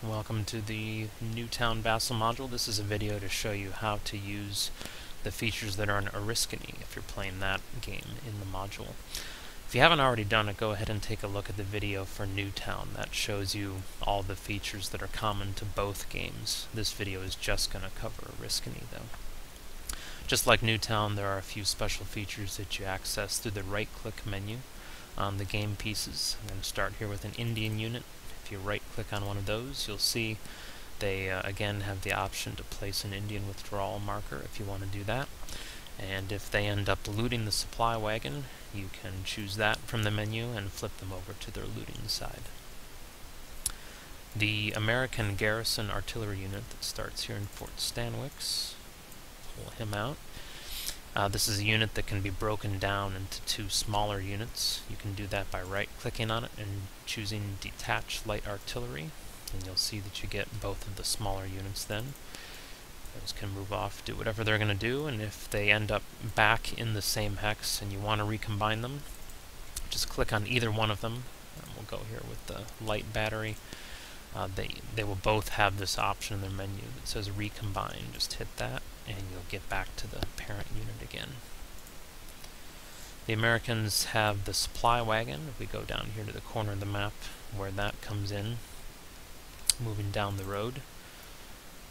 Welcome to the Newtown Vassal module. This is a video to show you how to use the features that are in Oriskany if you're playing that game in the module. If you haven't already done it, go ahead and take a look at the video for Newtown. That shows you all the features that are common to both games. This video is just going to cover Oriskany though. Just like Newtown, there are a few special features that you access through the right-click menu on the game pieces. I'm going to start here with an Indian unit. If you right-click on one of those, you'll see they again have the option to place an Indian withdrawal marker if you want to do that. And if they end up looting the supply wagon, you can choose that from the menu and flip them over to their looting side. The American Garrison Artillery unit that starts here in Fort Stanwix, pull him out. This is a unit that can be broken down into two smaller units. You can do that by right-clicking on it and choosing Detach Light Artillery, and you'll see that you get both of the smaller units then. Those can move off, do whatever they're going to do, and if they end up back in the same hex and you want to recombine them, just click on either one of them. And we'll go here with the light battery. They will both have this option in their menu that says recombine. Just hit that and you'll get back to the parent unit again. The Americans have the supply wagon. If we go down here to the corner of the map where that comes in, moving down the road,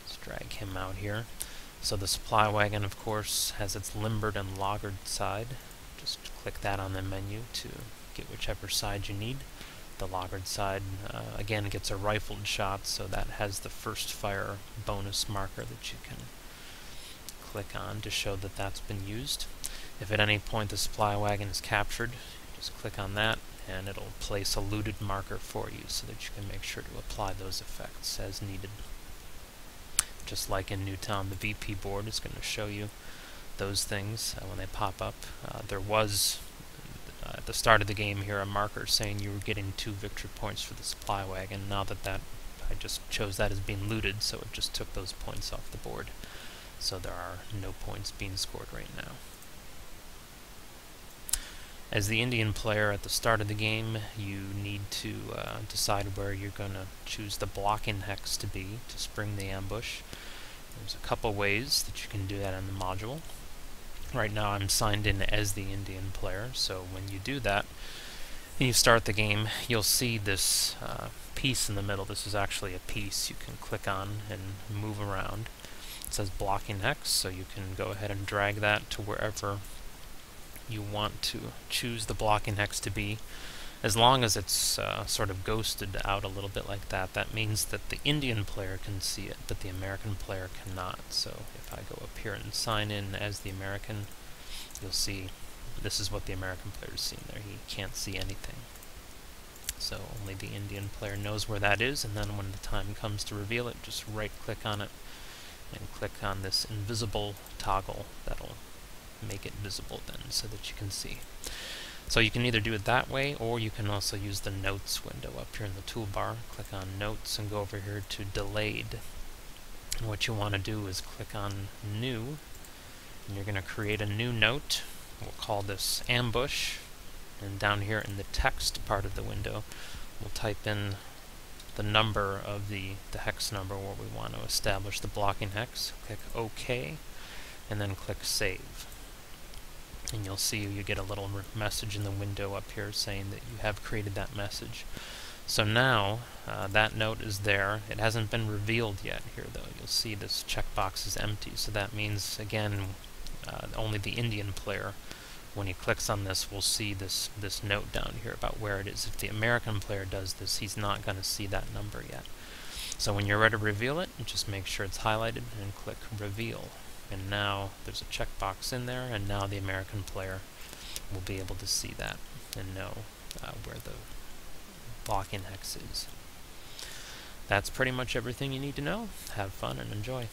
let's drag him out here. So the supply wagon, of course, has its limbered and loggered side. Just click that on the menu to get whichever side you need. The loggered side, again, gets a rifled shot, so that has the first fire bonus marker that you can click on to show that that's been used. If at any point the supply wagon is captured, just click on that and it'll place a looted marker for you so that you can make sure to apply those effects as needed. Just like in Newtown, the VP board is going to show you those things when they pop up. There was at the start of the game here a marker saying you were getting 2 victory points for the supply wagon. Now that I just chose that as being looted, so it just took those points off the board. So there are no points being scored right now. As the Indian player at the start of the game, you need to decide where you're going to choose the blocking hex to be to spring the ambush. There's a couple ways that you can do that in the module. Right now I'm signed in as the Indian player, so when you do that, and you start the game, you'll see this piece in the middle. This is actually a piece you can click on and move around. It says blocking hex, so you can go ahead and drag that to wherever you want to choose the blocking hex to be. As long as it's sort of ghosted out a little bit like that, that means that the Indian player can see it, but the American player cannot. So if I go up here and sign in as the American, you'll see this is what the American player is seeing there. He can't see anything. So only the Indian player knows where that is, and then when the time comes to reveal it, just right-click on it and click on this invisible toggle. That'll make it visible then so that you can see. So you can either do it that way, or you can also use the Notes window up here in the toolbar. Click on Notes and go over here to Delayed. And what you want to do is click on New, and you're going to create a new note. We'll call this Ambush, and down here in the text part of the window, we'll type in the number of the hex number where we want to establish the blocking hex. Click OK, and then click Save. And you'll see you get a little message in the window up here saying that you have created that message. So now that note is there. It hasn't been revealed yet here though. You'll see this checkbox is empty, so that means again only the Indian player, when he clicks on this, will see this note down here about where it is. If the American player does this, he's not going to see that number yet. So when you're ready to reveal it, just make sure it's highlighted and click Reveal. And now there's a checkbox in there, and now the American player will be able to see that and know where the blocking hex is. That's pretty much everything you need to know. Have fun and enjoy.